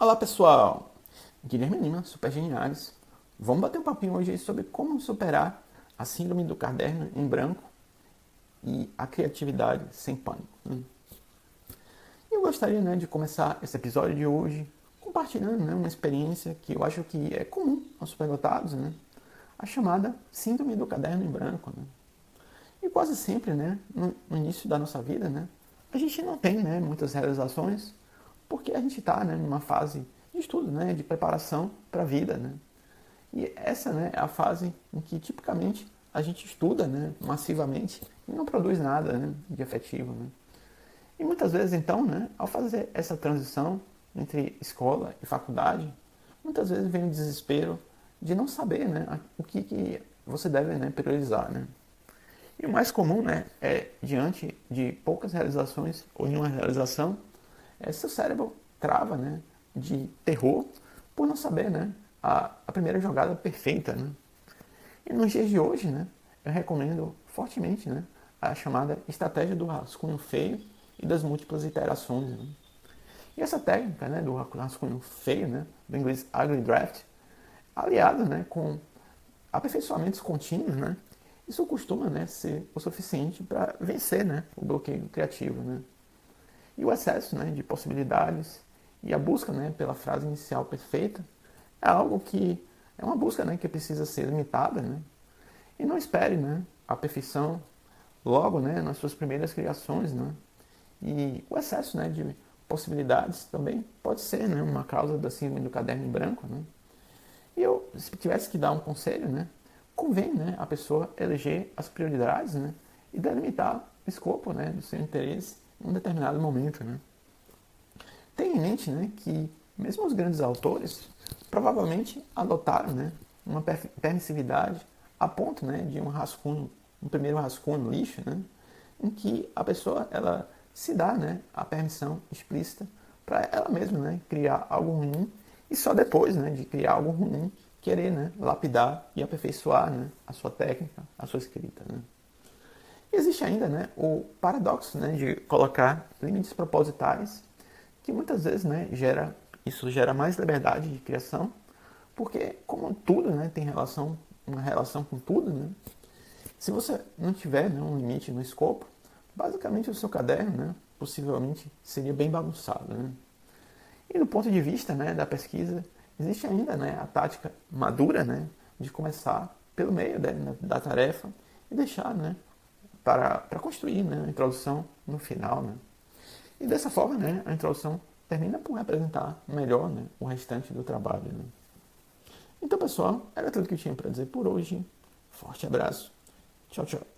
Olá pessoal, Guilherme Lima, Super Geniais. Vamos bater um papinho hoje sobre como superar a síndrome do caderno em branco e a criatividade sem pânico. Eu gostaria de começar esse episódio de hoje compartilhando uma experiência que eu acho que é comum aos superdotados, a chamada síndrome do caderno em branco. E quase sempre, no início da nossa vida, a gente não tem muitas realizações porque a gente está numa fase de estudo, de preparação para a vida. E essa é a fase em que tipicamente a gente estuda massivamente e não produz nada de efetivo. E muitas vezes então, ao fazer essa transição entre escola e faculdade, muitas vezes vem o desespero de não saber o que você deve priorizar. E o mais comum é, diante de poucas realizações ou nenhuma realização, seu cérebro trava de terror por não saber a primeira jogada perfeita. E nos dias de hoje, eu recomendo fortemente a chamada estratégia do rascunho feio e das múltiplas iterações. E essa técnica do rascunho feio, do inglês ugly draft, aliada com aperfeiçoamentos contínuos, isso costuma ser o suficiente para vencer o bloqueio criativo. E o excesso de possibilidades e a busca pela frase inicial perfeita é algo que é uma busca que precisa ser limitada. E não espere a perfeição logo nas suas primeiras criações. E o excesso de possibilidades também pode ser uma causa da síndrome do caderno em branco. E eu, se tivesse que dar um conselho, convém a pessoa eleger as prioridades e delimitar o escopo do seu interesse em um determinado momento. Tenha em mente que mesmo os grandes autores provavelmente adotaram uma permissividade a ponto de um primeiro rascunho no lixo, em que a pessoa ela se dá a permissão explícita para ela mesma criar algo ruim e só depois de criar algo ruim querer lapidar e aperfeiçoar a sua técnica, a sua escrita. E existe ainda o paradoxo de colocar limites propositais que muitas vezes isso gera mais liberdade de criação, porque como tudo tem uma relação com tudo, se você não tiver um limite no escopo, basicamente o seu caderno possivelmente seria bem bagunçado. E do ponto de vista da pesquisa, existe ainda a tática madura de começar pelo meio da tarefa e deixar para construir a introdução no final. E dessa forma a introdução termina por representar melhor o restante do trabalho. Então, pessoal, era tudo que eu tinha para dizer por hoje. Forte abraço. Tchau, tchau.